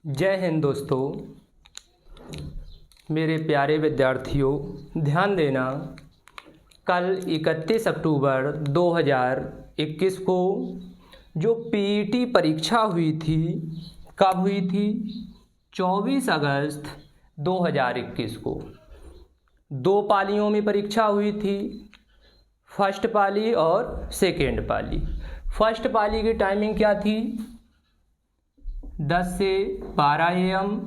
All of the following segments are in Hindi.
जय हिंद दोस्तों। मेरे प्यारे विद्यार्थियों, ध्यान देना, कल 31 अक्टूबर 2021 को जो पीईटी परीक्षा हुई थी, कब हुई थी? 24 अगस्त 2021 को। दो पालियों में परीक्षा हुई थी, फर्स्ट पाली और सेकेंड पाली। फर्स्ट पाली की टाइमिंग क्या थी? 10 से 12 AM,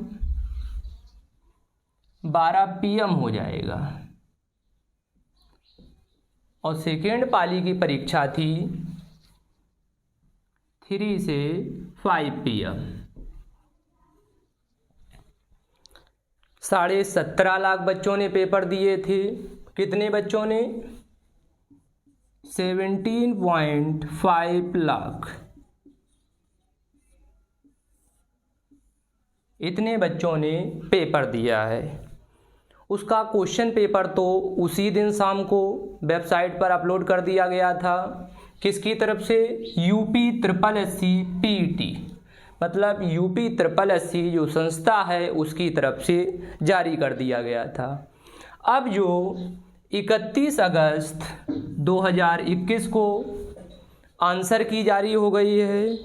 12 PM हो जाएगा। और सेकेंड पाली की परीक्षा थी 3 से 5 PM। 17.5 लाख बच्चों ने पेपर दिए थे। कितने बच्चों ने? 17.5 लाख। इतने बच्चों ने पेपर दिया है। उसका क्वेश्चन पेपर तो उसी दिन शाम को वेबसाइट पर अपलोड कर दिया गया था। किसकी तरफ से? UPSSC PET, मतलब UPSSC जो संस्था है उसकी तरफ से जारी कर दिया गया था। अब जो 31 अगस्त 2021 को आंसर की जारी हो गई है,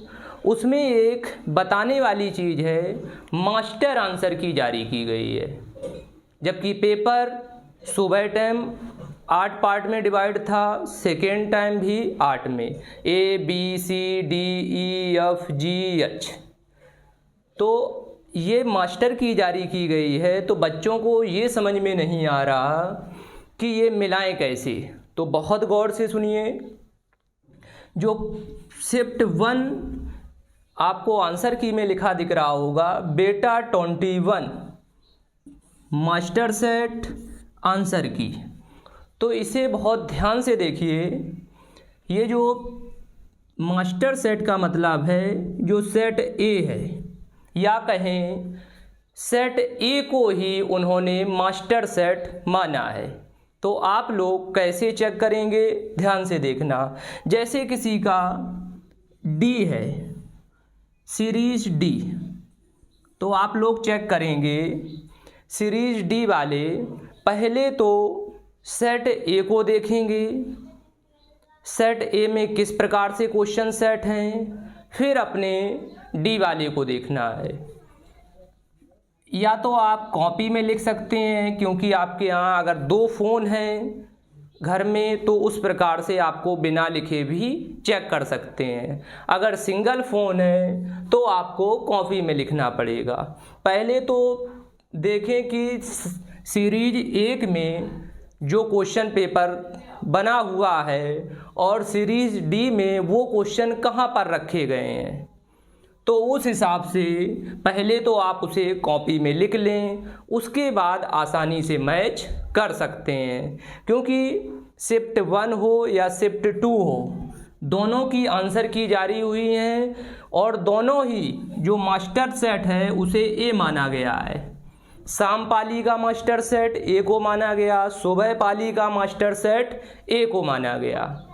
उसमें एक बताने वाली चीज़ है, मास्टर आंसर की जारी की गई है। जबकि पेपर सुबह टाइम 8 पार्ट में डिवाइड था, सेकेंड टाइम भी 8 में, ABCDEFGH। तो ये मास्टर की जारी की गई है, तो बच्चों को ये समझ में नहीं आ रहा कि ये मिलाएं कैसे। तो बहुत गौर से सुनिए। जो शिफ्ट 1 आपको आंसर की में लिखा दिख रहा होगा, बेटा 21 मास्टर सेट आंसर की, तो इसे बहुत ध्यान से देखिए। ये जो मास्टर सेट का मतलब है, जो सेट ए है, या कहें सेट ए को ही उन्होंने मास्टर सेट माना है। तो आप लोग कैसे चेक करेंगे? ध्यान से देखना। जैसे किसी का डी है, सीरीज डी, तो आप लोग चेक करेंगे सीरीज डी वाले पहले तो सेट ए को देखेंगे, सेट ए में किस प्रकार से क्वेश्चन सेट हैं, फिर अपने डी वाले को देखना है। या तो आप कॉपी में लिख सकते हैं, क्योंकि आपके यहाँ अगर 2 फ़ोन हैं घर में तो उस प्रकार से आपको बिना लिखे भी चेक कर सकते हैं। अगर सिंगल फ़ोन है तो आपको कॉपी में लिखना पड़ेगा। पहले तो देखें कि सीरीज 1 में जो क्वेश्चन पेपर बना हुआ है और सीरीज डी में वो क्वेश्चन कहाँ पर रखे गए हैं, तो उस हिसाब से पहले तो आप उसे कॉपी में लिख लें, उसके बाद आसानी से मैच कर सकते हैं। क्योंकि शिफ्ट 1 हो या शिफ्ट 2 हो, दोनों की आंसर की जारी हुई है और दोनों ही जो मास्टर सेट है उसे ए माना गया है। शाम पाली का मास्टर सेट ए को माना गया, सुबह पाली का मास्टर सेट ए को माना गया।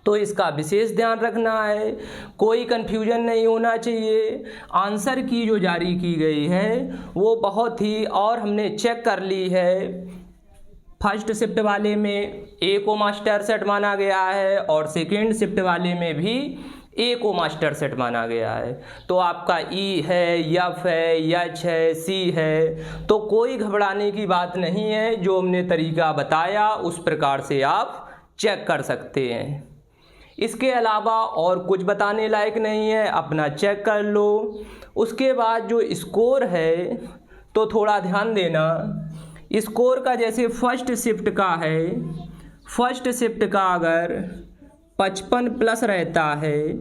तो इसका विशेष ध्यान रखना है, कोई कन्फ्यूजन नहीं होना चाहिए। आंसर की जो जारी की गई है वो बहुत ही, और हमने चेक कर ली है, फर्स्ट शिफ्ट वाले में ए को मास्टर सेट माना गया है और सेकेंड शिफ्ट वाले में भी ए को मास्टर सेट माना गया है। तो आपका ई है, एफ है, एच है, सी है, तो कोई घबराने की बात नहीं है। जो हमने तरीका बताया उस प्रकार से आप चेक कर सकते हैं। इसके अलावा और कुछ बताने लायक नहीं है, अपना चेक कर लो। उसके बाद जो स्कोर है तो थोड़ा ध्यान देना। स्कोर का जैसे फर्स्ट शिफ्ट का है, फर्स्ट शिफ्ट का अगर 55+ रहता है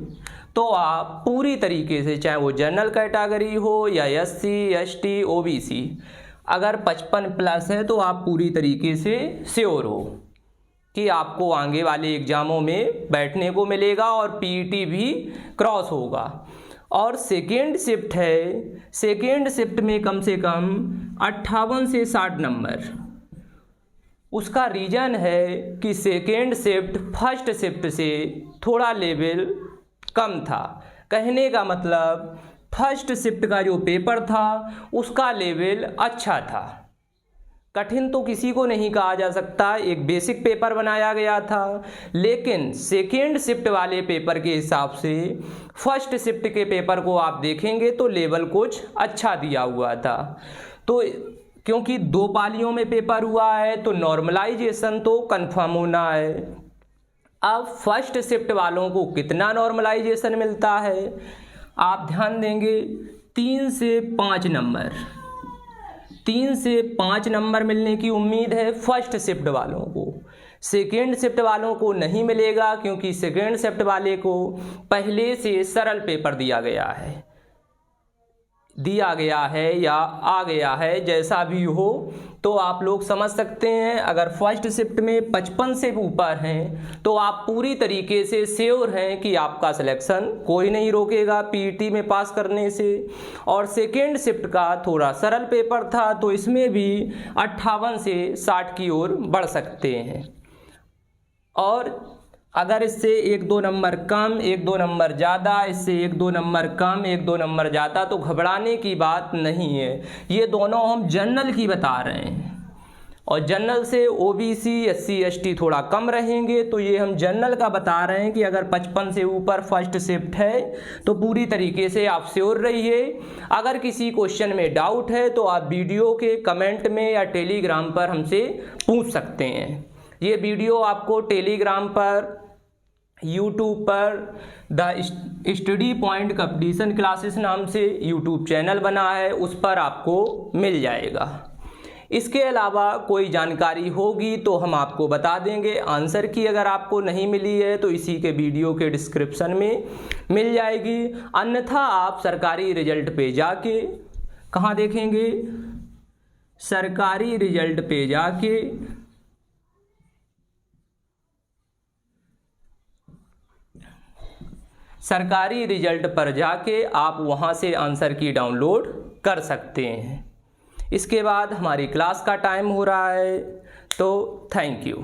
तो आप पूरी तरीके से, चाहे वो जनरल कैटेगरी हो या SC ST OBC, अगर 55+ है तो आप पूरी तरीके से श्योर हो कि आपको आगे वाले एग्ज़ामों में बैठने को मिलेगा और PET भी क्रॉस होगा। और सेकेंड शिफ्ट है, सेकेंड शिफ्ट में कम से कम 58 से 60 नंबर। उसका रीज़न है कि सेकेंड शिफ्ट फर्स्ट शिफ्ट से थोड़ा लेवल कम था। कहने का मतलब फर्स्ट शिफ्ट का जो पेपर था उसका लेवल अच्छा था, कठिन तो किसी को नहीं कहा जा सकता, एक बेसिक पेपर बनाया गया था। लेकिन सेकेंड शिफ्ट वाले पेपर के हिसाब से फर्स्ट शिफ्ट के पेपर को आप देखेंगे तो लेवल कुछ अच्छा दिया हुआ था। तो क्योंकि 2 पालियों में पेपर हुआ है तो नॉर्मलाइजेशन तो कंफर्म होना है। अब फर्स्ट शिफ्ट वालों को कितना नॉर्मलाइजेशन मिलता है, आप ध्यान देंगे 3 से 5 नंबर, 3 से 5 नंबर मिलने की उम्मीद है फर्स्ट शिफ्ट वालों को। सेकेंड शिफ्ट वालों को नहीं मिलेगा क्योंकि सेकेंड शिफ्ट वाले को पहले से सरल पेपर दिया गया है या आ गया है, जैसा भी हो। तो आप लोग समझ सकते हैं अगर फर्स्ट शिफ्ट में 55 से ऊपर हैं तो आप पूरी तरीके से श्योर हैं कि आपका सिलेक्शन कोई नहीं रोकेगा पीईटी में पास करने से। और सेकेंड शिफ्ट का थोड़ा सरल पेपर था तो इसमें भी 58 से 60 की ओर बढ़ सकते हैं। और अगर इससे 1-2 नंबर कम, 1-2 नंबर ज़्यादा, इससे 1-2 नंबर कम, 1-2 नंबर ज़्यादा, तो घबराने की बात नहीं है। ये दोनों हम जनरल की बता रहे हैं और जनरल से ओबीसी SC ST थोड़ा कम रहेंगे, तो ये हम जनरल का बता रहे हैं कि अगर 55 से ऊपर फर्स्ट शिफ्ट है तो पूरी तरीके से आप श्योर रहिए। अगर किसी क्वेश्चन में डाउट है तो आप वीडियो के कमेंट में या टेलीग्राम पर हमसे पूछ सकते हैं। ये वीडियो आपको टेलीग्राम पर, यूट्यूब पर the study point competition classes नाम से यूट्यूब चैनल बना है, उस पर आपको मिल जाएगा। इसके अलावा कोई जानकारी होगी तो हम आपको बता देंगे। आंसर की अगर आपको नहीं मिली है तो इसी के वीडियो के डिस्क्रिप्शन में मिल जाएगी। अन्यथा आप सरकारी रिजल्ट पे जाके कहाँ देखेंगे, सरकारी रिजल्ट पे जाके सरकारी रिजल्ट पर जाके आप वहाँ से आंसर की डाउनलोड कर सकते हैं। इसके बाद हमारी क्लास का टाइम हो रहा है, तो थैंक यू।